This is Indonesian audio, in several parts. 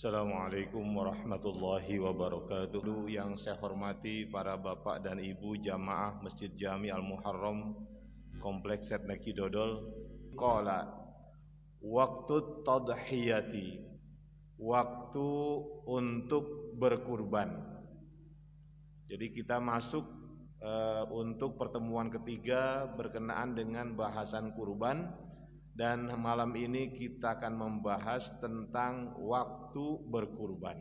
Assalamualaikum warahmatullahi wabarakatuh. Yang saya hormati para bapak dan ibu jamaah Masjid Jami Al-Muharram Kompleks Setneki Dodol. Qala waktu tadhiyati, waktu untuk berkurban. Jadi kita masuk untuk pertemuan ketiga berkenaan dengan bahasan kurban. Dan malam ini kita akan membahas tentang waktu berkurban.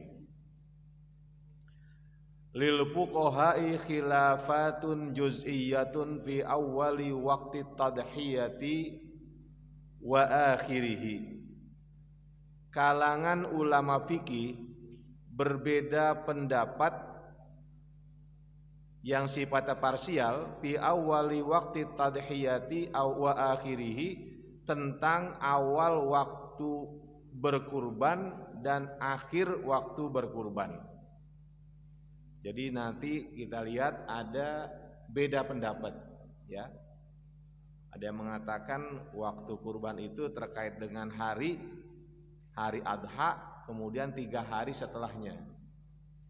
Lil fuqaha'i khilafatun juz'iyyatun fi awwali waqti tadhiyati wa akhirih. Kalangan ulama fikih berbeda pendapat yang sifatnya parsial fi awwali waqti tadhiyati wa akhirih, tentang awal waktu berkurban dan akhir waktu berkurban. Jadi nanti kita lihat ada beda pendapat, ya. Ada yang mengatakan waktu kurban itu terkait dengan hari Adha, kemudian 3 hari setelahnya.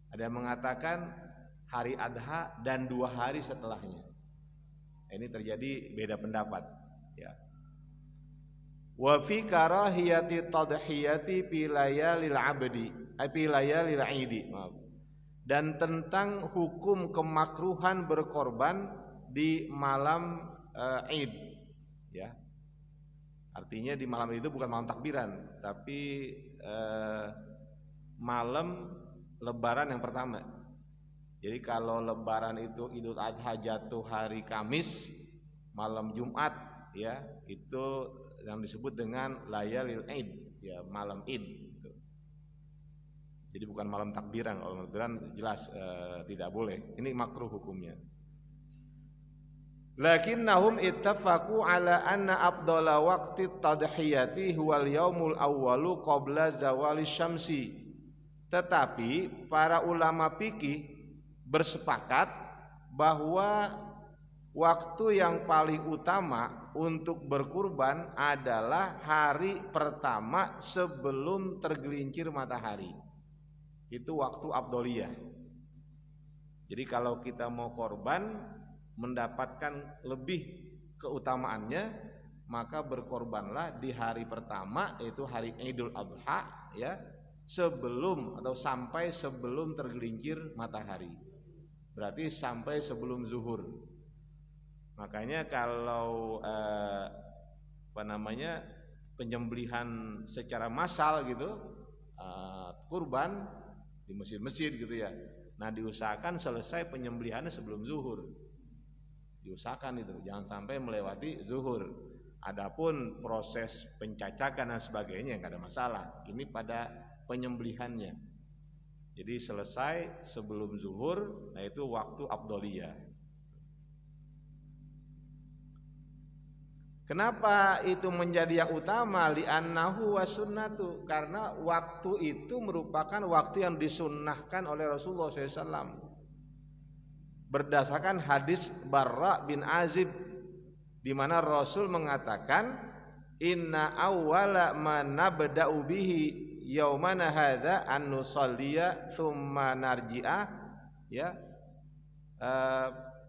Ada yang mengatakan hari Adha dan 2 hari setelahnya. Ini terjadi beda pendapat, ya. Wa fi karahiyati tadhiyati fi layalil abdi fi layalil idi, maaf. Dan tentang hukum kemakruhan berkorban di malam Id, ya. Artinya di malam itu bukan malam takbiran, tapi malam lebaran yang pertama. Jadi kalau lebaran itu Idul Adha jatuh hari Kamis, malam Jumat, ya, itu yang disebut dengan layalil Id, ya, malam Id gitu. Jadi bukan malam takbiran. Kalau takbiran jelas tidak boleh. Ini makruh hukumnya. Lakinnahum ittafaqu ala anna afdhala waqti tadhiyati huwal yaumul awwalu qabla zawali syamsi. Tetapi para ulama fikih bersepakat bahwa waktu yang paling utama untuk berkurban adalah hari pertama sebelum tergelincir matahari. Itu waktu afdholiyah. Jadi kalau kita mau korban mendapatkan lebih keutamaannya, maka berkorbanlah di hari pertama, yaitu hari Idul Adha, ya, sebelum atau sampai sebelum tergelincir matahari. Berarti sampai sebelum zuhur. Makanya kalau penyembelihan secara massal gitu, kurban di masjid-masjid gitu ya. Nah, diusahakan selesai penyembelihannya sebelum zuhur. Diusahakan itu, jangan sampai melewati zuhur. Adapun proses pencacakan dan sebagainya enggak ada masalah. Ini pada penyembelihannya. Jadi selesai sebelum zuhur, nah itu waktu afdholiyah. Kenapa itu menjadi yang utama? Li'annahu wasunnatu, karena waktu itu merupakan waktu yang disunnahkan oleh Rasulullah SAW. Berdasarkan hadis Barra bin Azib, di mana Rasul mengatakan, Inna awwala ma nabda'u bihi yaumana hadza an nusalliya thumma narji'ah, ya,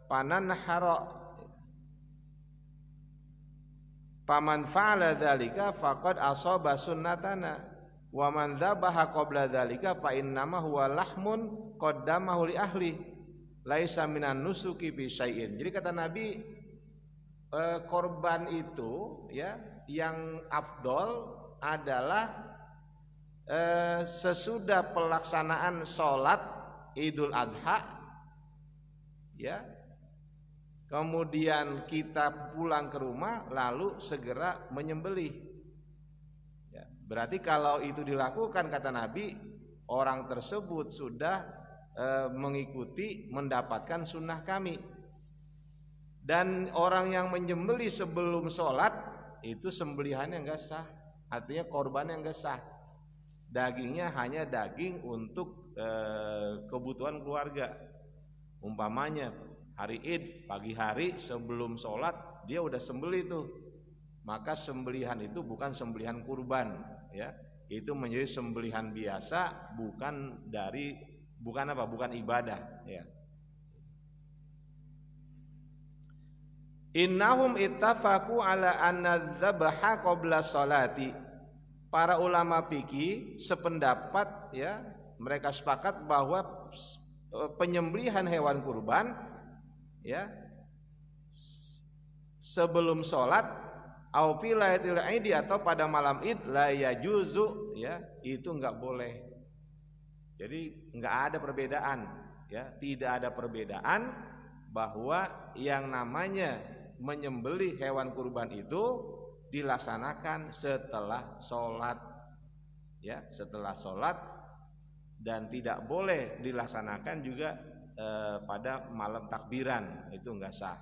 pananhara. Paman fa'ala dzalika faqad asaba sunnatana wa man dzabaha qabla dzalika fa innama huwa lahmun qaddamahu li ahli laisa minan nusuki bi syai'in. Jadi kata Nabi, korban itu, ya, yang afdol adalah sesudah pelaksanaan sholat Idul Adha, ya, kemudian kita pulang ke rumah lalu segera menyembelih, ya. Berarti kalau itu dilakukan, kata Nabi, orang tersebut sudah mengikuti, mendapatkan sunnah kami. Dan orang yang menyembelih sebelum sholat itu sembelihannya enggak sah, artinya korbannya enggak sah. Dagingnya hanya daging untuk kebutuhan keluarga. Umpamanya hari Id, pagi hari sebelum sholat dia udah sembelih tuh, maka sembelihan itu bukan sembelihan kurban, ya. itu menjadi sembelihan biasa, bukan ibadah, ya. Innahum ittafaqu ala anna dzabha qabla sholati. Para ulama fikih sependapat, ya, mereka sepakat bahwa penyembelihan hewan kurban, ya, sebelum sholat au fi lailatul id atau pada malam id la yajuzu, ya, itu enggak boleh. Jadi enggak ada perbedaan, ya, tidak ada perbedaan bahwa yang namanya menyembelih hewan kurban itu dilaksanakan setelah sholat, ya, setelah sholat, dan tidak boleh dilaksanakan juga pada malam takbiran, itu enggak sah.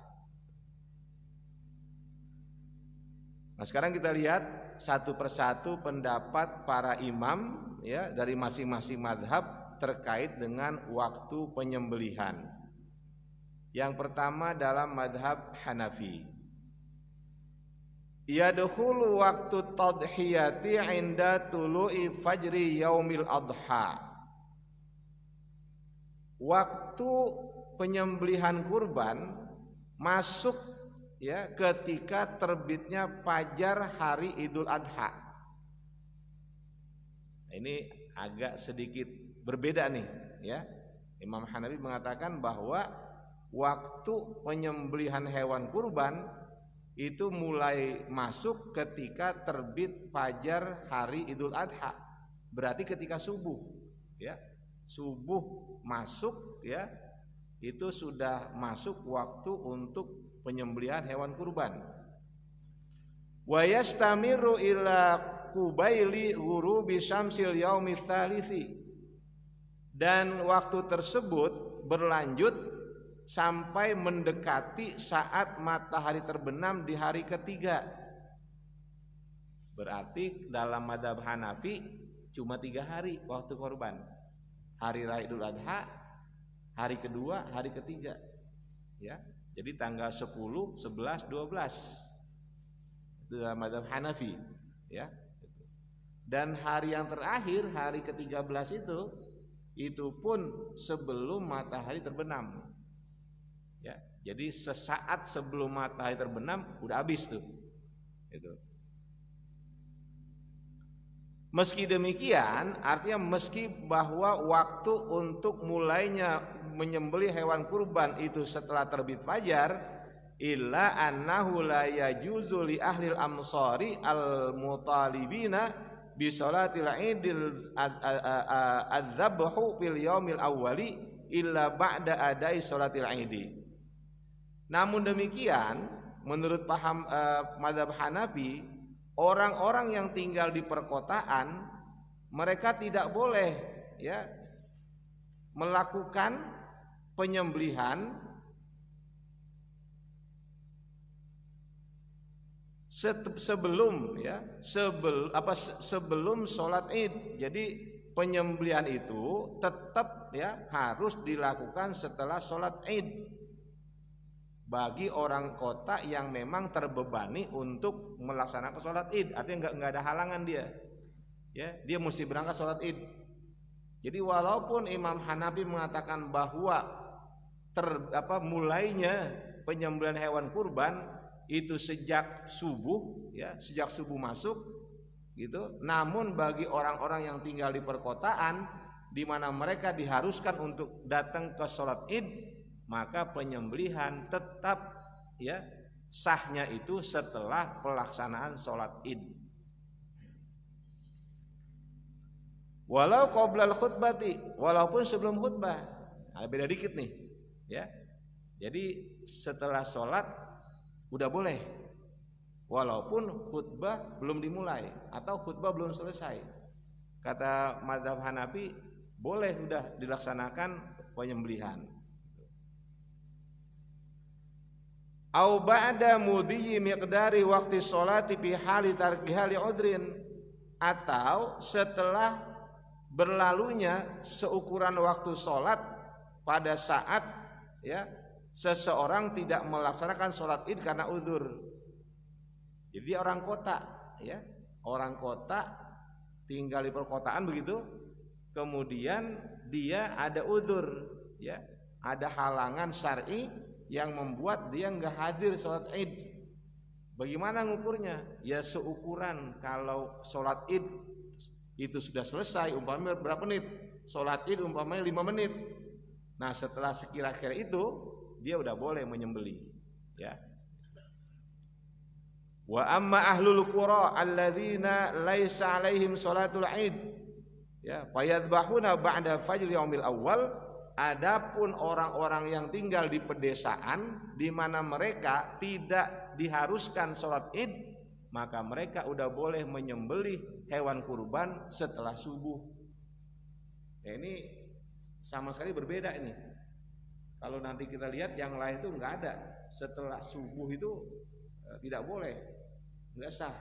Nah, sekarang kita lihat satu persatu pendapat para imam, ya, dari masing-masing mazhab terkait dengan waktu penyembelihan. Yang pertama dalam mazhab Hanafi, yadkhulu waktu tadhiyati 'inda tulu'i fajri yaumil adha. Waktu penyembelihan kurban masuk, ya, ketika terbitnya fajar hari Idul Adha. Nah, ini agak sedikit berbeda nih, ya. Imam Hanafi mengatakan bahwa waktu penyembelihan hewan kurban itu mulai masuk ketika terbit fajar hari Idul Adha. Berarti ketika subuh, ya. Subuh masuk, ya, itu sudah masuk waktu untuk penyembelihan hewan kurban. Wa yastamiru ila qubaili ghurubi syamsil yaumi tsalisi. Dan waktu tersebut berlanjut sampai mendekati saat matahari terbenam di hari ketiga. Berarti dalam mazhab Hanafi cuma 3 hari waktu korban. Hari Raya Idul Adha, hari kedua, hari ketiga, ya. Jadi tanggal 10, 11, 12 itu dalam mazhab Hanafi, ya. Dan hari yang terakhir, hari ke-13 itu pun sebelum matahari terbenam, ya. Jadi sesaat sebelum matahari terbenam udah habis tuh, itu. Meski demikian, artinya meski bahwa waktu untuk mulainya menyembelih hewan kurban itu setelah terbit fajar, illa annahu la yajuzu li ahli al-amsari al-mutalibina bi salatil idil adzabhu fil yaumil awwali illa ba'da adai salatil idi. Namun demikian, menurut paham mazhab Hanafi, orang-orang yang tinggal di perkotaan mereka tidak boleh, ya, melakukan penyembelihan sebelum, ya, sebelum sholat Id. Jadi penyembelihan itu tetap, ya, harus dilakukan setelah sholat Id bagi orang kota yang memang terbebani untuk melaksanakan sholat Id. Artinya nggak ada halangan dia, ya, dia mesti berangkat sholat Id. Jadi walaupun Imam Hanafi mengatakan bahwa mulainya penyembelihan hewan kurban itu sejak subuh, ya, sejak subuh masuk, gitu. Namun bagi orang-orang yang tinggal di perkotaan, di mana mereka diharuskan untuk datang ke sholat Id, maka penyembelihan tetap, ya, sahnya itu setelah pelaksanaan sholat Id. Walau qoblal khutbati, walaupun sebelum khutbah. Nah, beda dikit nih, ya. Jadi setelah sholat udah boleh, walaupun khutbah belum dimulai atau khutbah belum selesai. Kata mazhab Hanafi boleh udah dilaksanakan penyembelihan. Au ba'da mudhi miqdari waqti sholati fi hali tarkiha li udrin, atau setelah berlalunya seukuran waktu sholat pada saat, ya, seseorang tidak melaksanakan sholat Id karena udzur. Jadi orang kota, ya, orang kota tinggal di perkotaan begitu, kemudian dia ada udzur, ya, ada halangan syar'i yang membuat dia nggak hadir sholat id. Bagaimana ngukurnya? Ya seukuran kalau sholat id itu sudah selesai, umpamanya berapa menit? Sholat id umpamanya 5 menit. Nah setelah sekira-kira itu dia udah boleh menyembelih, ya. Wa amma ahlul qura alladzina laisa alaihim sholatul id, ya, fayadbahuna ba'da fajr yaumil awal. Adapun orang-orang yang tinggal di pedesaan di mana mereka tidak diharuskan sholat id, maka mereka udah boleh menyembelih hewan kurban setelah subuh. Ya, ini sama sekali berbeda ini. Kalau nanti kita lihat yang lain itu nggak ada, setelah subuh itu tidak boleh, nggak sah.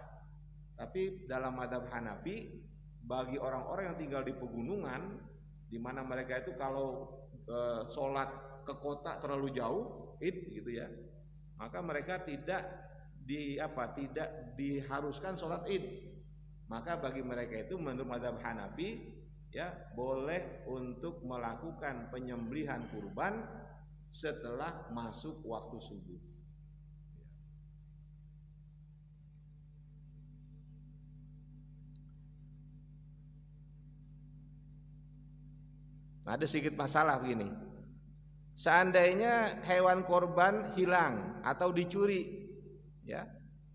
Tapi dalam mazhab Hanafi, bagi orang-orang yang tinggal di pegunungan, di mana mereka itu kalau sholat ke kota terlalu jauh, id gitu ya, maka mereka tidak diharuskan sholat id. Maka bagi mereka itu menurut mazhab Hanafi, ya, boleh untuk melakukan penyembelihan kurban setelah masuk waktu subuh. Nah, ada sedikit masalah begini. Seandainya hewan korban hilang atau dicuri, ya,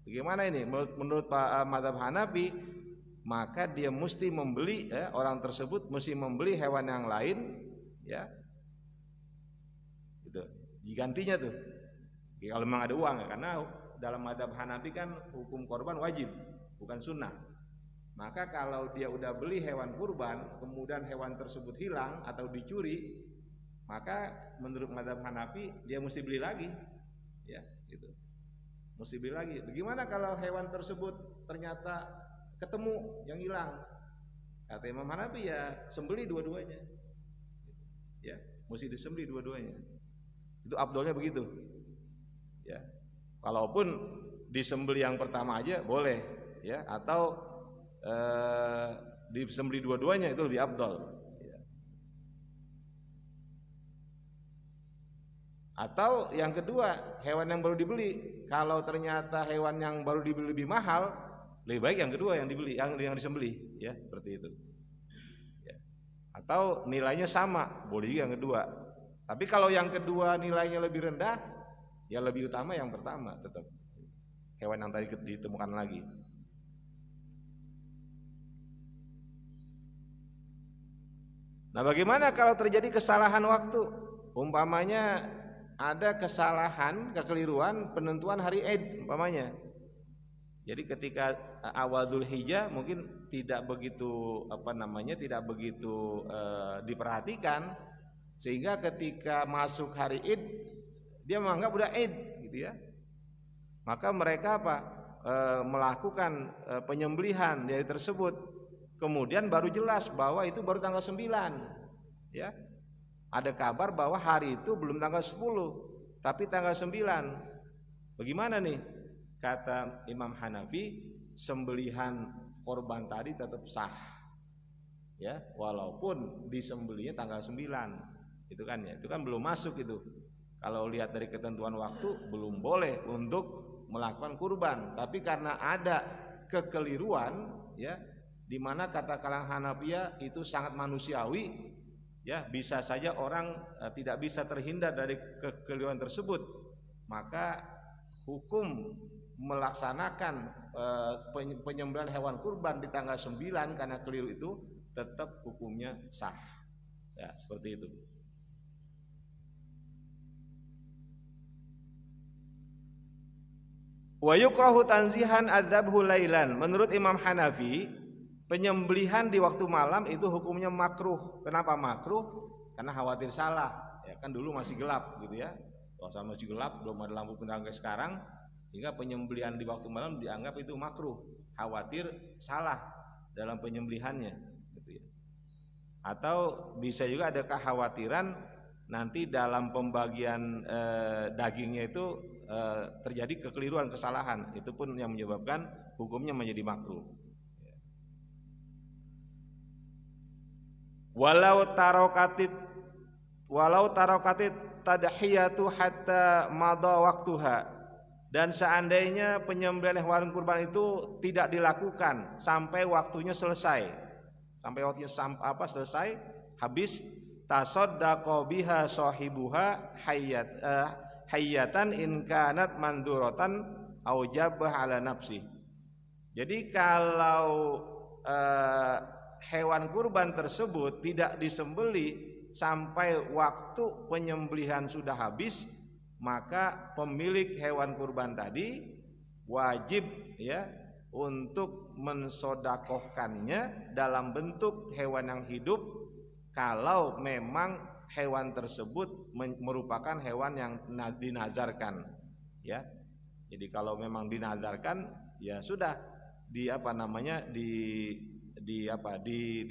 bagaimana ini? Menurut mazhab Hanafi, maka dia mesti membeli, ya, orang tersebut mesti membeli hewan yang lain, ya, gitu. Digantinya tuh. Ya, kalau memang ada uang, ya, karena dalam mazhab Hanafi kan hukum korban wajib, bukan sunnah. Maka kalau dia udah beli hewan kurban, kemudian hewan tersebut hilang atau dicuri, maka menurut mazhab Hanafi dia mesti beli lagi, ya, gitu. Mesti beli lagi. Bagaimana kalau hewan tersebut ternyata ketemu yang hilang? Kata Imam Hanafi, ya sembelih dua-duanya, ya, mesti disembelih dua-duanya. Itu afdolnya begitu, ya. Kalaupun disembelih yang pertama aja boleh, ya, atau disembelih dua-duanya itu lebih afdol, ya. Atau yang kedua, hewan yang baru dibeli, kalau ternyata hewan yang baru dibeli lebih mahal, lebih baik yang kedua yang dibeli, yang disembelih, ya, seperti itu, ya. Atau nilainya sama, boleh juga yang kedua. Tapi kalau yang kedua nilainya lebih rendah, ya lebih utama yang pertama, tetap hewan yang tadi ditemukan lagi. Nah, bagaimana kalau terjadi kesalahan waktu? Umpamanya ada kesalahan, kekeliruan penentuan hari Id umpamanya. Jadi ketika awal Dzulhijjah mungkin tidak begitu tidak begitu diperhatikan, sehingga ketika masuk hari Id dia menganggap udah Id, gitu ya. Maka mereka melakukan penyembelihan dari tersebut. Kemudian baru jelas bahwa itu baru tanggal 9, ya. Ada kabar bahwa hari itu belum tanggal 10, tapi tanggal 9. Bagaimana nih? Kata Imam Hanafi, sembelihan korban tadi tetap sah, ya, walaupun disembelihnya tanggal 9. Itu kan, ya, itu kan belum masuk itu. Kalau lihat dari ketentuan waktu belum boleh untuk melakukan kurban. Tapi karena ada kekeliruan, ya, di mana kata kalangan Hanafiyah itu sangat manusiawi, ya, bisa saja orang tidak bisa terhindar dari kekeliruan tersebut, maka hukum melaksanakan penyembelihan hewan kurban di tanggal 9 karena keliru itu tetap hukumnya sah, ya, seperti itu. Wa yukrahu tanzihan adzabhu lailan. Menurut Imam Hanafi, penyembelihan di waktu malam itu hukumnya makruh. Kenapa makruh? Karena khawatir salah. Ya kan dulu masih gelap gitu ya. Suasana masih gelap, belum ada lampu penerang kayak sekarang, sehingga penyembelihan di waktu malam dianggap itu makruh. Khawatir salah dalam penyembelihannya, gitu ya. Atau bisa juga ada kekhawatiran nanti dalam pembagian dagingnya itu terjadi kekeliruan, kesalahan. Itu pun yang menyebabkan hukumnya menjadi makruh. walau tarokatit tadhiyatu hatta madha waktuha, dan seandainya penyembelihan hewan kurban itu tidak dilakukan sampai waktunya selesai, selesai habis, tasaddaqa biha sahibuha hayyatan in kanat manduratan au jabah ala nafsi. Jadi kalau hewan kurban tersebut tidak disembeli sampai waktu penyembelihan sudah habis, maka pemilik hewan kurban tadi wajib ya untuk mensodakohkannya dalam bentuk hewan yang hidup, kalau memang hewan tersebut merupakan hewan yang dinazarkan ya. Jadi kalau memang dinazarkan ya sudah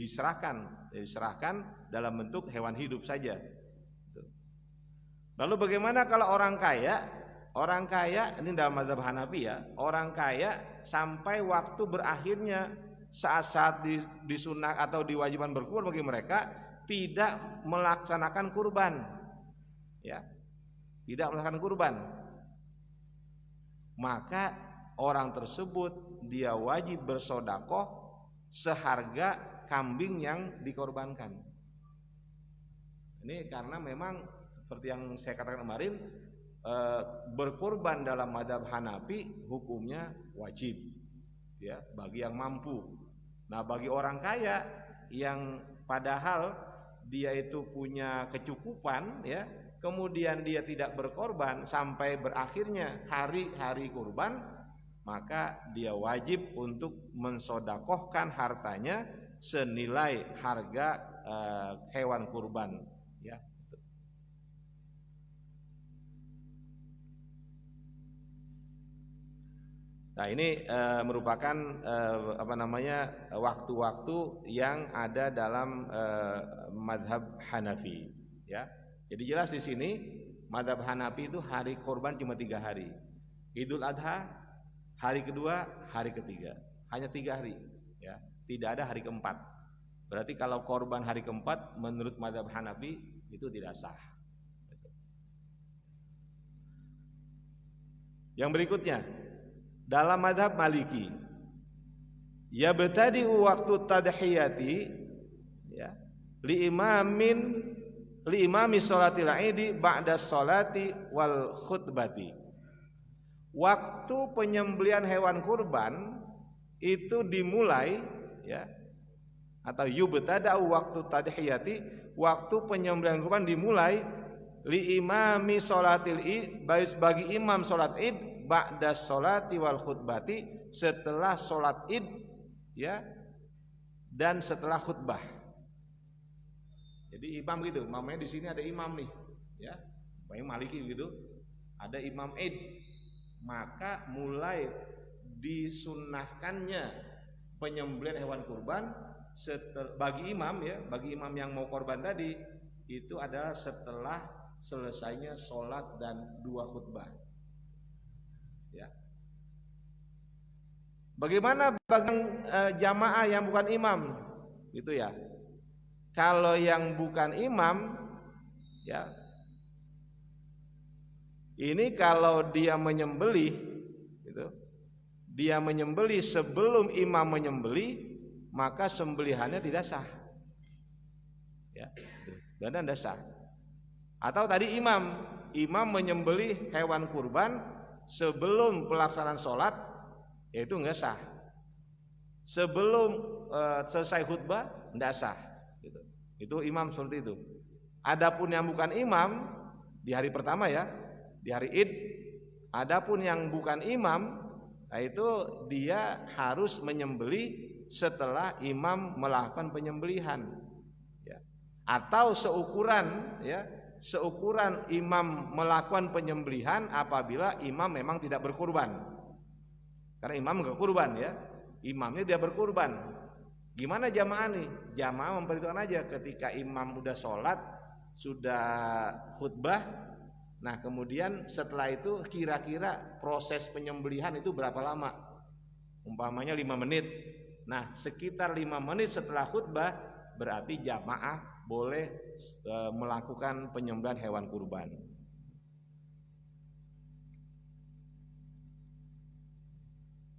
diserahkan dalam bentuk hewan hidup saja. Lalu bagaimana kalau orang kaya? Orang kaya ini dalam mazhab Hanafi ya, orang kaya sampai waktu berakhirnya saat-saat disunah atau diwajibkan berkurban bagi mereka tidak melaksanakan kurban, ya, tidak melaksanakan kurban, maka orang tersebut dia wajib bersodakoh seharga kambing yang dikorbankan. Ini karena memang seperti yang saya katakan kemarin, berkorban dalam mazhab Hanafi hukumnya wajib ya bagi yang mampu. Nah, bagi orang kaya yang padahal dia itu punya kecukupan ya, kemudian dia tidak berkorban sampai berakhirnya hari-hari kurban, maka dia wajib untuk mensodakohkan hartanya senilai harga hewan kurban ya. Nah, ini merupakan waktu-waktu yang ada dalam mazhab Hanafi ya. Jadi jelas di sini mazhab Hanafi itu hari kurban cuma 3 hari. Idul Adha hari kedua, hari ketiga, hanya 3 hari ya, tidak ada hari keempat. Berarti kalau korban hari keempat menurut mazhab Hanafi itu tidak sah. Yang berikutnya dalam mazhab Maliki, ya betadi waktu tadhiyati ya li imami sholatil idi ba'da sholati wal khutbati. Waktu penyembelihan hewan kurban itu dimulai ya, atau yubtada waktu tadhiyati, waktu penyembelihan kurban dimulai li imami sholatil id, bagi imam sholat id, ba'da sholati wal khutbati, setelah sholat id ya dan setelah khutbah. Jadi imam gitu, mamanya di sini ada imam nih ya, Imam Maliki gitu, ada imam id, maka mulai disunnahkannya penyembelihan hewan kurban bagi imam ya, bagi imam yang mau korban tadi itu adalah setelah selesainya sholat dan 2 khutbah ya. Bagaimana bagi jamaah yang bukan imam gitu ya? Kalau yang bukan imam ya, ini kalau dia menyembelih gitu, dia menyembelih sebelum imam menyembelih, maka sembelihannya tidak sah ya, dan tidak sah. Atau tadi imam menyembelih hewan kurban sebelum pelaksanaan sholat, yaitu enggak sah. Sebelum selesai khutbah enggak sah gitu. Itu imam seperti itu. Adapun yang bukan imam di hari pertama ya, di hari Id, adapun yang bukan imam, nah itu dia harus menyembelih setelah imam melakukan penyembelihan ya. Atau seukuran ya, seukuran imam melakukan penyembelihan apabila imam memang tidak berkurban. Karena imam enggak kurban ya, imamnya dia berkurban. Gimana jamaah nih? Jamaah memperhitungkan aja ketika imam udah sholat, sudah khutbah, nah kemudian setelah itu kira-kira proses penyembelihan itu berapa lama? Umpamanya 5 menit. Nah sekitar 5 menit setelah khutbah, berarti jamaah boleh melakukan penyembelihan hewan kurban.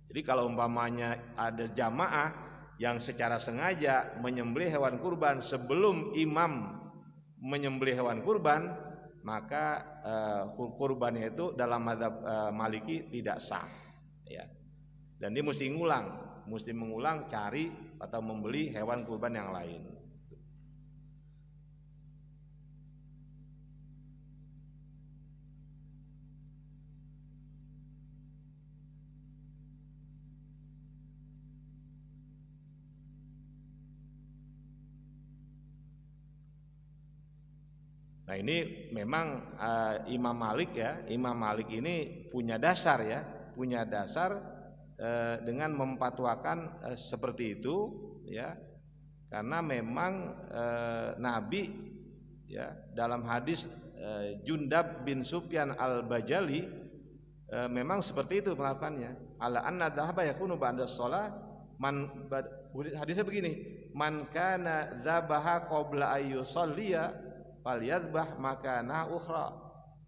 Jadi kalau umpamanya ada jamaah yang secara sengaja menyembelih hewan kurban sebelum imam menyembelih hewan kurban, maka kurbannya itu dalam mazhab Maliki tidak sah, ya. Dan dia mesti mengulang cari atau membeli hewan kurban yang lain. Nah ini memang Imam Malik ini punya dasar dengan memfatwakan seperti itu, ya, karena memang Nabi, ya, dalam hadis Jundab bin Sufyan al-Bajali memang seperti itu melakukannya. Ala anna dhahaba yakunu ba'da shalah hadisnya begini, man kana dzabaha qabla ayyusalliya falyadbah makana ukhra.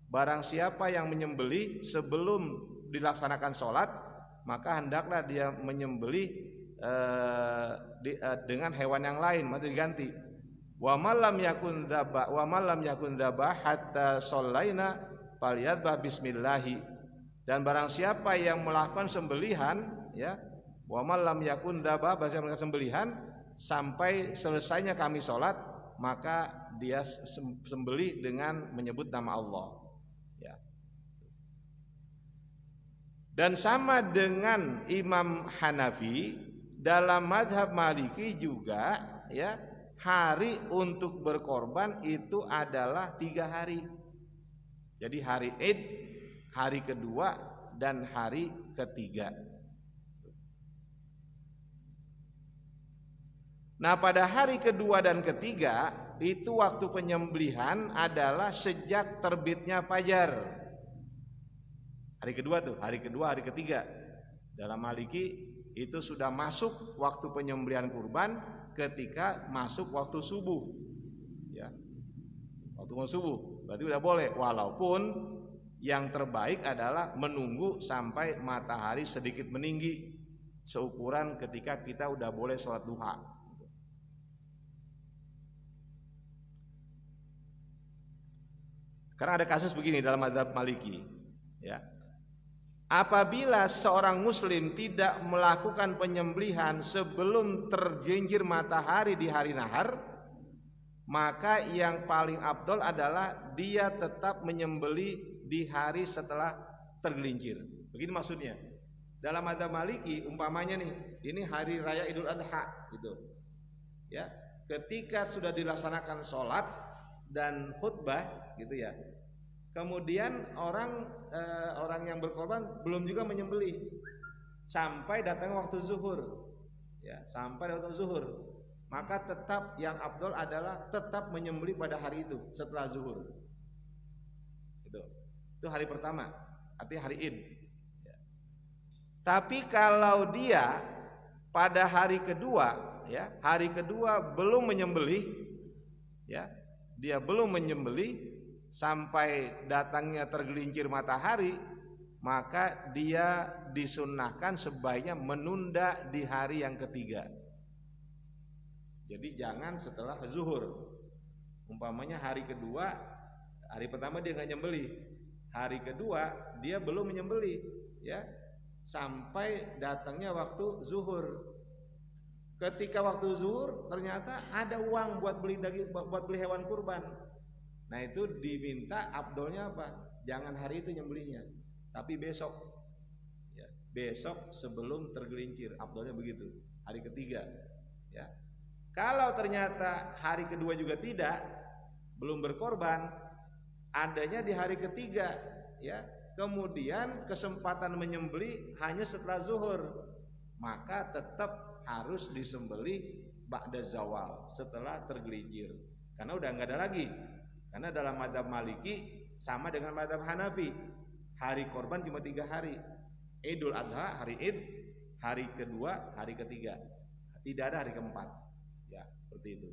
Barang siapa yang menyembelih sebelum dilaksanakan sholat, maka hendaklah dia menyembelih dengan hewan yang lain, maka diganti. Wa malam yakun dzabah hatta shallaina falyadbah bismillahi. Dan barang siapa yang melakukan sembelihan, ya, wa malam yakun dzabah, bahasa sembelihan sampai selesainya kami sholat, maka dia sembelih dengan menyebut nama Allah, ya. Dan sama dengan Imam Hanafi, dalam mazhab Maliki juga, ya, hari untuk berkorban itu adalah 3 hari. Jadi hari Id, hari kedua, dan hari ketiga. Nah pada hari kedua dan ketiga itu waktu penyembelihan adalah sejak terbitnya fajar. Hari kedua, hari ketiga. Dalam Maliki itu sudah masuk waktu penyembelihan kurban ketika masuk waktu subuh, ya. Waktu subuh berarti udah boleh, walaupun yang terbaik adalah menunggu sampai matahari sedikit meninggi, seukuran ketika kita udah boleh sholat duha. Karena ada kasus begini dalam mazhab Maliki, ya. Apabila seorang muslim tidak melakukan penyembelihan sebelum tergelincir matahari di hari nahar, maka yang paling afdol adalah dia tetap menyembelih di hari setelah tergelincir. Begini maksudnya. Dalam mazhab Maliki umpamanya nih, ini hari raya Idul Adha gitu. Ya, ketika sudah dilaksanakan sholat dan khutbah gitu, ya. Kemudian orang yang berkorban belum juga menyembelih sampai datang waktu zuhur, ya, sampai waktu zuhur, maka tetap yang afdol adalah tetap menyembelih pada hari itu setelah zuhur. Itu hari pertama, artinya hari Id. Ya. Tapi kalau dia pada hari kedua, ya, hari kedua belum menyembelih, ya, dia belum menyembelih sampai datangnya tergelincir matahari, maka dia disunnahkan sebaiknya menunda di hari yang ketiga. Jadi jangan setelah zuhur. Umpamanya hari kedua, hari pertama dia nggak nyembelih, hari kedua dia belum menyembelih, ya, sampai datangnya waktu zuhur. Ketika waktu zuhur ternyata ada uang buat beli daging, buat beli hewan kurban. Nah itu diminta afdolnya apa? Jangan hari itu nyembelihnya, tapi besok, ya, besok sebelum tergelincir, afdolnya begitu, hari ketiga, ya. Kalau ternyata hari kedua juga tidak, belum berkorban, adanya di hari ketiga, ya, kemudian kesempatan menyembelih hanya setelah zuhur, maka tetap harus disembelih ba'da zawal, setelah tergelincir, karena udah nggak ada lagi. Karena dalam mazhab Maliki sama dengan mazhab Hanafi, hari korban cuma 3 hari. Idul Adha, hari Id, hari kedua, hari ketiga. Tidak ada hari keempat. Ya. Seperti itu.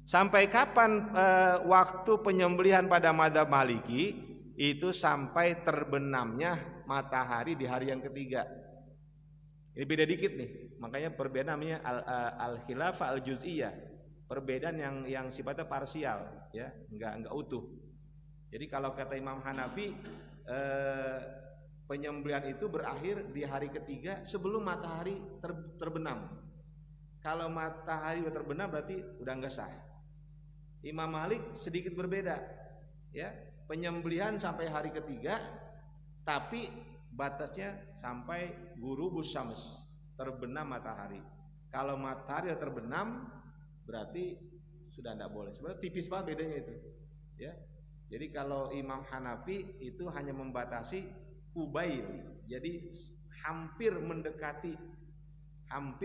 Sampai kapan waktu penyembelihan pada mazhab Maliki? Itu sampai terbenamnya matahari di hari yang ketiga. Ini beda dikit nih, makanya perbedaan namanya al-khilafah al-juz'iyah, perbedaan yang sifatnya parsial, ya, enggak utuh. Jadi kalau kata Imam Hanafi, penyembelihan itu berakhir di hari ketiga sebelum matahari terbenam. Kalau matahari udah terbenam berarti udah enggak sah. Imam Malik sedikit berbeda, ya, penyembelihan sampai hari ketiga, tapi batasnya sampai ghurubus syams, terbenam matahari. Kalau matahari sudah terbenam berarti sudah tidak boleh. Sebenarnya tipis banget bedanya itu, ya. Jadi kalau Imam Hanafi itu hanya membatasi kubail, jadi hampir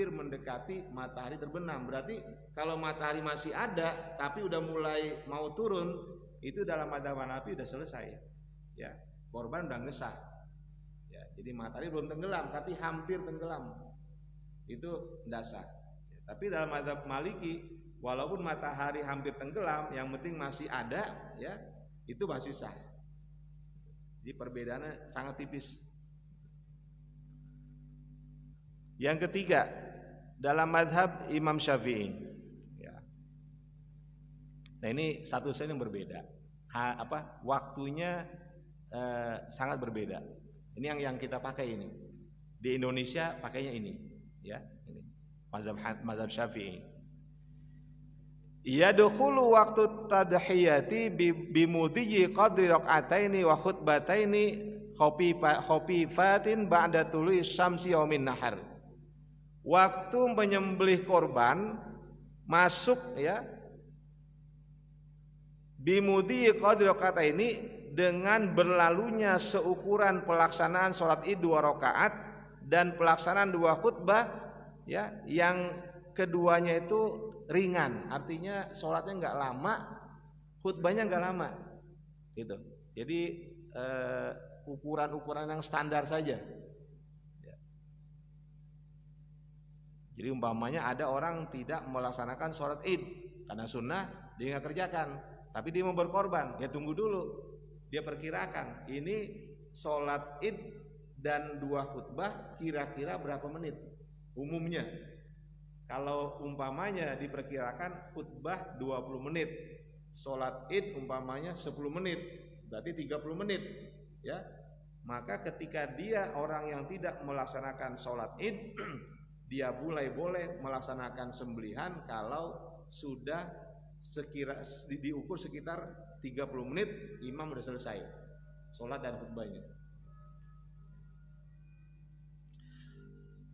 mendekati matahari terbenam. Berarti kalau matahari masih ada tapi udah mulai mau turun, itu dalam mazhab Hanafi udah selesai, ya, korban udah ngesah. Jadi matahari belum tenggelam tapi hampir tenggelam, itu tidak sah. Tapi dalam mazhab Maliki, walaupun matahari hampir tenggelam, yang penting masih ada, ya, itu masih sah. Jadi perbedaannya sangat tipis. Yang ketiga, dalam mazhab Imam Syafi'i, ya. Nah ini satu yang berbeda, waktunya sangat berbeda. Ini yang kita pakai ini. Di Indonesia pakainya ini, ya, ini. Mazhab Syafi'i. Yadkhulu waqtu tadhiyati bimudhi qadri raq'ataini wa khutbataini khafifatin ba'da tulu'i syamsi yaumin nahar. Waktu menyembelih korban masuk, ya, bimudhi qadri raq'ataini, dengan berlalunya seukuran pelaksanaan sholat id 2 rakaat dan pelaksanaan 2 khutbah, ya, yang keduanya itu ringan, artinya sholatnya nggak lama, khutbahnya nggak lama, gitu. Jadi ukuran-ukuran yang standar saja. Ya. Jadi umpamanya ada orang tidak melaksanakan sholat id karena sunnah, dia nggak kerjakan, tapi dia mau berkorban, ya tunggu dulu. Dia perkirakan ini sholat id dan 2 khutbah kira-kira berapa menit umumnya. Kalau umpamanya diperkirakan khutbah 20 menit, sholat id umpamanya 10 menit, berarti 30 menit, ya. Maka ketika dia orang yang tidak melaksanakan sholat id, dia boleh melaksanakan sembelihan kalau sudah diukur sekitar 30 menit, imam sudah selesai sholat dan khutbahnya.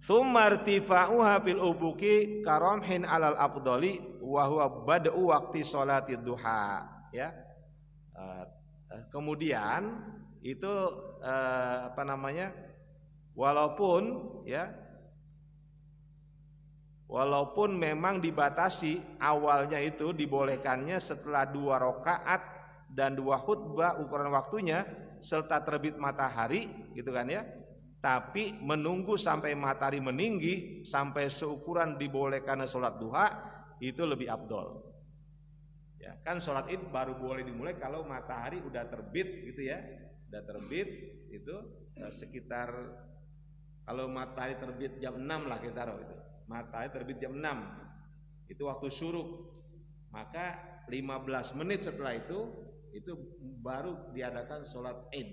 Tsumma irtifa'uha fil ubuki karamhin alal afdali wa huwa bad'u waqti sholati duha, ya. Kemudian itu walaupun memang dibatasi awalnya itu dibolehkannya setelah 2 rakaat dan 2 khutbah ukuran waktunya serta terbit matahari, gitu kan, ya. Tapi menunggu sampai matahari meninggi sampai seukuran dibolehkannya sholat duha itu lebih afdol. Ya, kan sholat id baru boleh dimulai kalau matahari udah terbit, gitu ya. Udah terbit itu sekitar, kalau matahari terbit jam 6 lah kita taruh itu. Matahari terbit jam 6 itu waktu syuruk. Maka 15 menit setelah itu baru diadakan sholat id,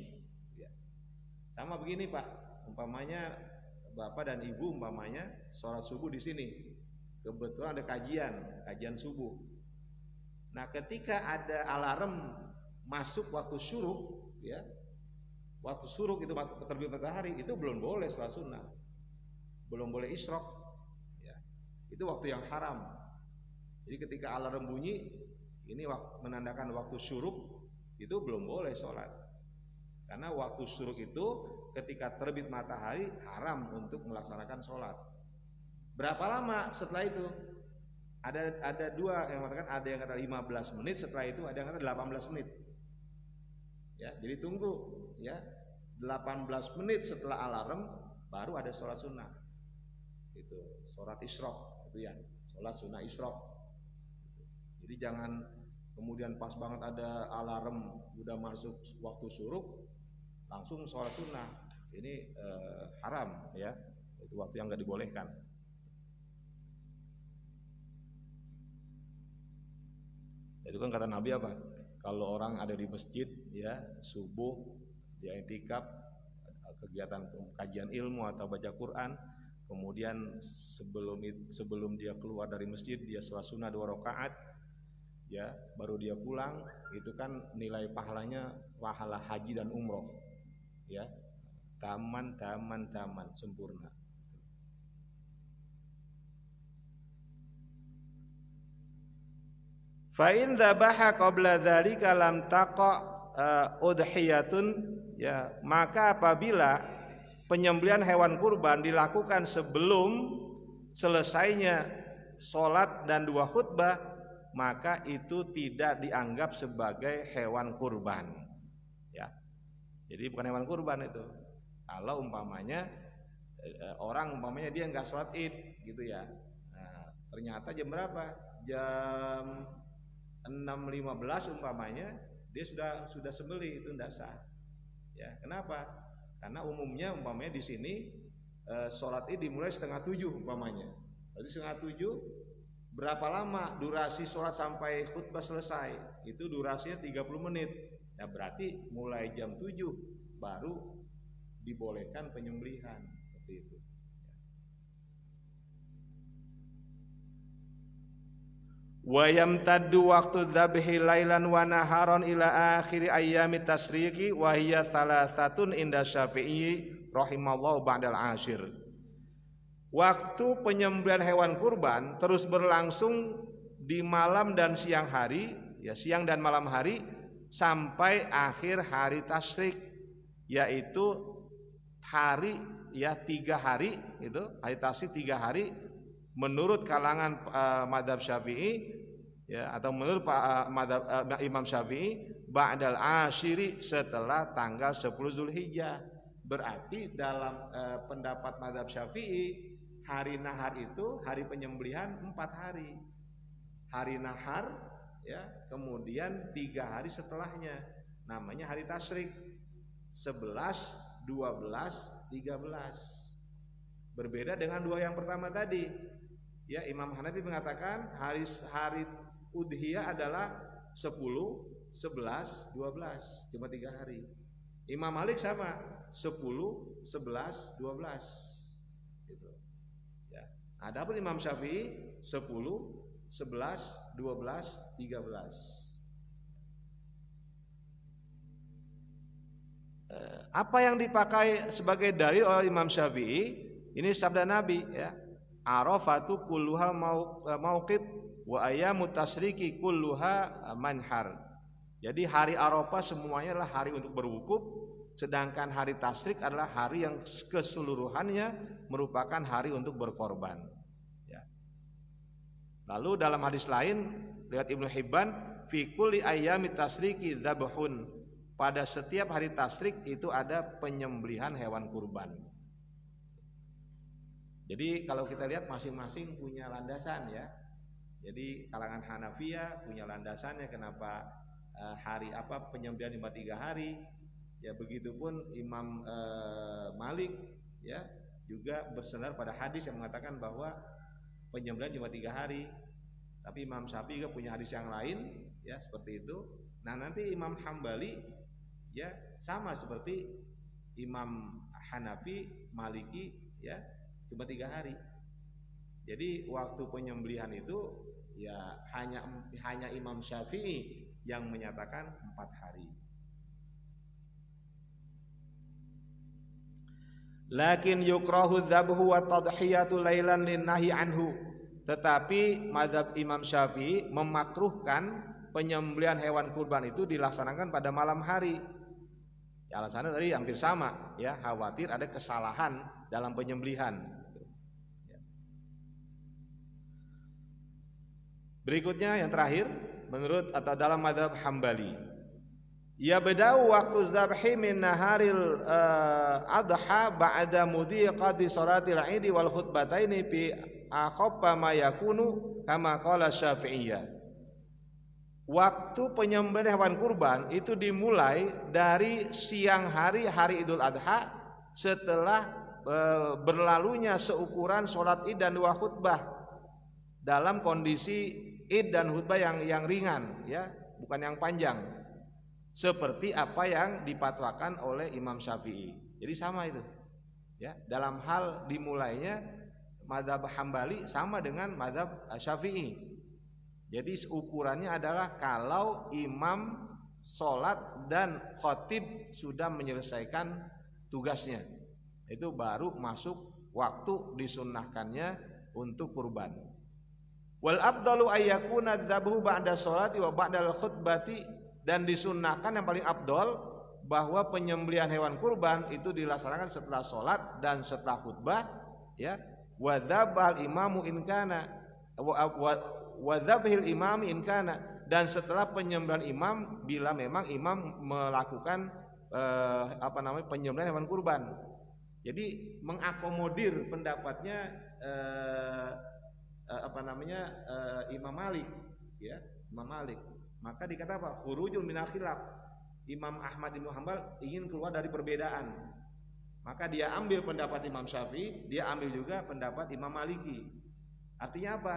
ya. Sama begini Pak, umpamanya Bapak dan Ibu umpamanya sholat subuh di sini, kebetulan ada kajian subuh. Nah ketika ada alarm masuk waktu syuruk, ya, waktu syuruk itu terbit matahari, itu belum boleh sholat sunnah, belum boleh isyraq, ya. Itu waktu yang haram. Jadi ketika alarm bunyi, ini menandakan waktu syuruk, itu belum boleh sholat. Karena waktu syuruk itu ketika terbit matahari haram untuk melaksanakan sholat. Berapa lama setelah itu? Ada dua yang mengatakan, ada yang kata 15 menit, setelah itu ada yang kata 18 menit. Ya, jadi tunggu, ya. 18 menit setelah alarm baru ada sholat sunnah. Itu sholat isyraq itu ya, sholat sunnah isyraq. Jadi jangan kemudian pas banget ada alarm udah masuk waktu syuruk langsung sholat sunnah. Ini haram ya, itu waktu yang nggak dibolehkan. Itu kan kata Nabi apa? Kalau orang ada di masjid ya subuh dia i'tikaf kegiatan kajian ilmu atau baca Quran, kemudian sebelum dia keluar dari masjid dia sholat sunnah 2 rakaat ya, baru dia pulang, itu kan nilai pahalanya pahala haji dan umroh ya, taman sempurna. Fa in dzabaha qabla dzalika lam taqa udhiyatun ya, maka apabila penyembelihan hewan kurban dilakukan sebelum selesainya sholat dan 2 khutbah, maka itu tidak dianggap sebagai hewan kurban ya. Jadi bukan hewan kurban itu. Kalau umpamanya orang umpamanya dia nggak sholat id gitu ya, nah, ternyata jam berapa? Jam 6.15 umpamanya dia sudah sembelih, itu tidak sah ya. Kenapa? Karena umumnya umpamanya di sini sholat id dimulai 6:30 umpamanya. Jadi 6:30 berapa lama durasi sholat sampai khutbah selesai? Itu durasinya 30 menit. Ya berarti mulai jam 7 baru dibolehkan penyembelihan seperti itu. Wa yamtaddu waqtu dzabhi lailan wa naharon ila akhir ayyami tasriqi wa hiya thalathatun inda Syafi'i rahimallahu ba'dal ashir. Waktu penyembelihan hewan kurban terus berlangsung di malam dan siang hari, ya siang dan malam hari sampai akhir hari tasyrik, yaitu hari ya 3 hari, itu hari tasyrik 3 hari menurut kalangan madhab Syafi'i ya, atau menurut madhab Imam Syafi'i ba'dal ashiri, setelah tanggal 10 Zulhijjah. Berarti dalam pendapat madhab Syafi'i hari nahar itu hari penyembelihan 4 hari. Hari nahar ya, kemudian 3 hari setelahnya namanya hari tasyrik, 11, 12, 13. Berbeda dengan 2 yang pertama tadi. Ya, Imam Hanafi mengatakan hari udhiyah adalah 10, 11, 12, cuma 3 hari. Imam Malik sama 10, 11, 12 gitu. Ya. Adapun Imam Syafi'i 10, 11, 12, 13. Apa yang dipakai sebagai dalil oleh Imam Syafi'i? Ini sabda Nabi ya. Arafatu kulluha mauqib wa ayyamu tasriki kulluha manhar. Jadi hari Arafah semuanya adalah hari untuk berwukuf, sedangkan hari tasyrik adalah hari yang keseluruhannya merupakan hari untuk berkorban ya. Lalu dalam hadis lain riwayat Ibnu Hibban, fi kulli ayyami tasriki dzabhun, pada setiap hari tasyrik itu ada penyembelihan hewan kurban. Jadi kalau kita lihat masing-masing punya landasan ya. Jadi kalangan Hanafiyah punya landasannya kenapa hari apa penyembelihan cuma 3 hari. Ya begitupun Imam Malik ya juga bersandar pada hadis yang mengatakan bahwa penyembelihan cuma 3 hari. Tapi Imam Syafi'i juga punya hadis yang lain ya seperti itu. Nah, nanti Imam Hambali ya sama seperti Imam Hanafi, Maliki ya cuma 3 hari. Jadi waktu penyembelihan itu ya hanya Imam Syafi'i yang menyatakan 4 hari. Lakin yukrahu dzabhu wa tadhiyatu lailan linnahi anhu. Tetapi mazhab Imam Syafi'i memakruhkan penyembelihan hewan kurban itu dilaksanakan pada malam hari. Ya, alasannya tadi hampir sama ya, khawatir ada kesalahan dalam penyembelihan. Berikutnya yang terakhir menurut atau dalam mazhab Hambali. Ya bedau waktu zabhi min naharil adha ba'da mudhi qadi salatil idi wal khutbataini fi akhaffa ma yakunu kama qala Syafi'iyah. Waktu penyembelihan hewan kurban itu dimulai dari siang hari Idul Adha setelah berlalunya seukuran sholat id dan 2 khutbah dalam kondisi id dan khutbah yang ringan, ya, bukan yang panjang. Seperti apa yang dipatwakan oleh Imam Syafi'i. Jadi sama itu. Ya, dalam hal dimulainya mazhab Hambali sama dengan mazhab Syafi'i. Jadi ukurannya adalah kalau imam sholat dan khotib sudah menyelesaikan tugasnya, itu baru masuk waktu disunnahkannya untuk kurban. Wal afdalu ayyakuna dzabhu ba'da sholati wa ba'dal khutbati, dan disunnahkan yang paling afdol bahwa penyembelihan hewan kurban itu dilaksanakan setelah sholat dan setelah khutbah, ya. Wa dzabhal imamu in kana wa dzabhil imami in kana, dan setelah penyembelihan imam bila memang imam melakukan penyembelihan hewan kurban. Jadi mengakomodir pendapatnya Imam Malik, ya, Imam Malik. Maka dikata apa? Khurujun minal khilaf. Imam Ahmad bin Hanbal ingin keluar dari perbedaan. Maka dia ambil pendapat Imam Syafi'i, dia ambil juga pendapat Imam Maliki. Artinya apa?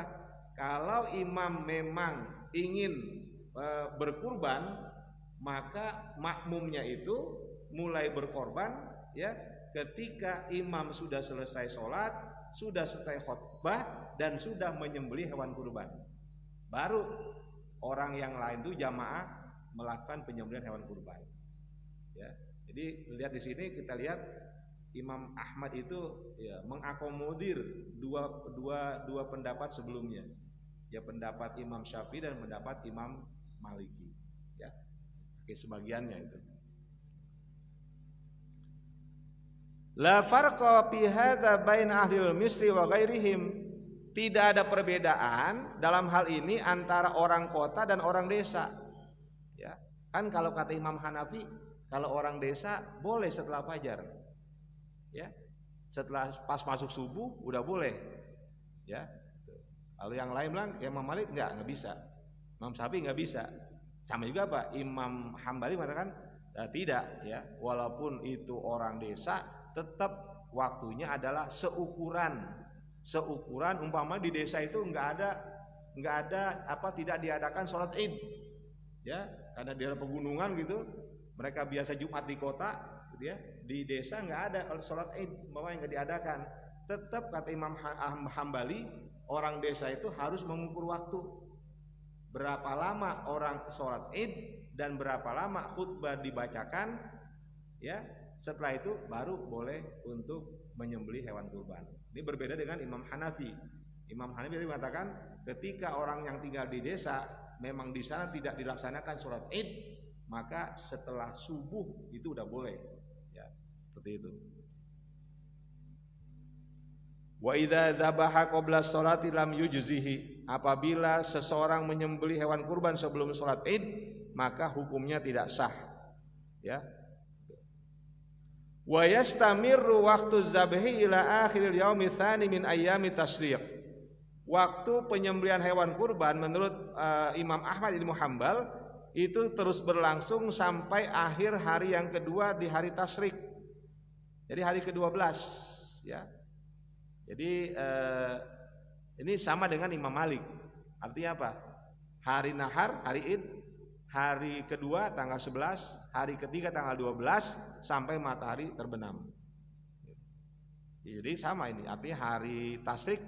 Kalau imam memang ingin berkurban, maka makmumnya itu mulai berkorban, ya, ketika imam sudah selesai sholat, sudah selesai khutbah, dan sudah menyembelih hewan kurban. Baru orang yang lain itu jamaah melakukan penyembelihan hewan kurban. Ya, jadi lihat di sini kita lihat Imam Ahmad itu, ya, mengakomodir dua pendapat sebelumnya, ya, pendapat Imam Syafi'i dan pendapat Imam Maliki, ya, oke, sebagiannya itu. La farqa fi hadza bain ahlil misri wa ghairihim. Tidak ada perbedaan dalam hal ini antara orang kota dan orang desa. Ya, kan kalau kata Imam Hanafi, kalau orang desa boleh setelah fajar. Ya, setelah pas masuk subuh udah boleh. Ya. Kalau yang lain bilang Imam Malik enggak bisa. Imam Syafi'i enggak bisa. Sama juga apa? Imam Hambali mengatakan tidak, ya. Walaupun itu orang desa, tetap waktunya adalah seukuran umpama di desa itu enggak ada tidak diadakan sholat id, ya, karena di daerah pegunungan gitu, mereka biasa Jumat di kota, gitu ya. Di desa enggak ada sholat id, umpama yang enggak diadakan. Tetap kata Imam Hambali, orang desa itu harus mengukur waktu berapa lama orang sholat id dan berapa lama khutbah dibacakan, ya. Setelah itu baru boleh untuk menyembelih hewan kurban. Ini berbeda dengan Imam Hanafi. Imam Hanafi mengatakan ketika orang yang tinggal di desa memang di sana tidak dilaksanakan sholat id, maka setelah subuh itu udah boleh, ya, seperti itu. Wa idza dzabaha qabla sholati lam yujzihi. Apabila seseorang menyembelih hewan kurban sebelum sholat id, maka hukumnya tidak sah, ya. Wa yastamirru waqtu zabhi ila akhiril yaumi tsani min ayyami tasyriq. Waktu penyembelihan hewan kurban menurut Imam Ahmad bin Hanbal itu terus berlangsung sampai akhir hari yang kedua di hari tasyrik. Jadi hari ke-12, ya. Jadi ini sama dengan Imam Malik. Artinya apa? Hari nahar, hari id, hari kedua tanggal 11, hari ketiga tanggal 12 sampai matahari terbenam. Jadi sama ini, artinya hari tasyrik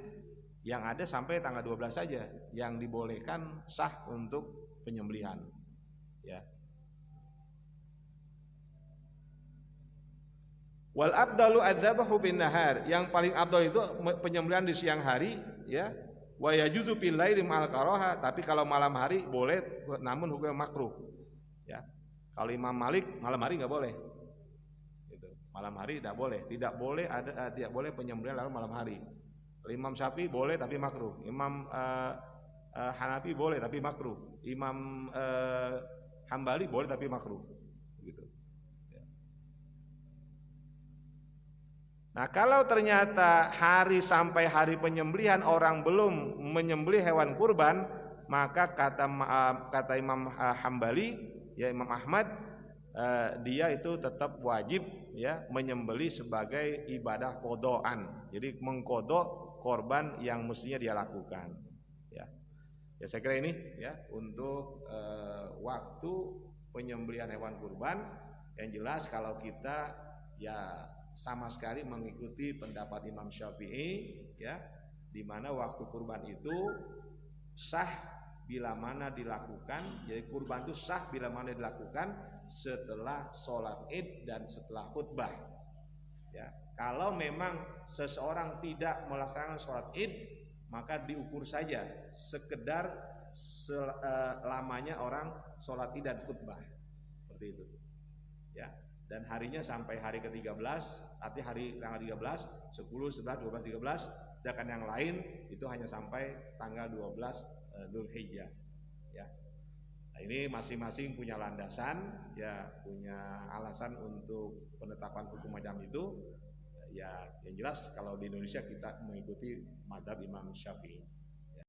yang ada sampai tanggal 12 saja yang dibolehkan sah untuk penyembelihan, ya. Wal abdalu adzabahu bin nahar, yang paling abdal itu penyembelihan di siang hari, ya. Wa yajuzu fil laili ma'al karaha, tapi kalau malam hari boleh namun hukum makruh, ya. Kalau Imam Malik malam hari enggak boleh. Gitu. Malam hari tidak boleh tidak boleh penyembelihan lalu malam hari. Imam Syafi'i boleh tapi makruh. Imam Hanafi boleh tapi makruh. Imam Hambali boleh tapi makruh. Nah, kalau ternyata hari sampai hari penyembelihan orang belum menyembelih hewan kurban, maka kata Imam Hambali, ya Imam Ahmad, dia itu tetap wajib ya menyembelih sebagai ibadah kodoan. Jadi mengkodok korban yang mestinya dia lakukan. Ya, ya saya kira ini ya untuk waktu penyembelihan hewan kurban. Yang jelas kalau kita ya sama sekali mengikuti pendapat Imam Syafi'i ya, di mana waktu kurban itu sah bila mana dilakukan. Jadi kurban itu sah bila mana dilakukan setelah sholat id dan setelah khutbah ya. Kalau memang seseorang tidak melaksanakan sholat id, maka diukur saja sekedar lamanya orang sholat id dan khutbah, seperti itu ya. Dan harinya sampai hari ke-13, artinya hari tanggal 13, 10, 11, 12, 13, sedangkan yang lain itu hanya sampai tanggal 12 Dzulhijjah ya. Nah, ini masing-masing punya landasan ya, punya alasan untuk penetapan hukum macam itu ya. Yang jelas kalau di Indonesia kita mengikuti mazhab Imam Syafi'i.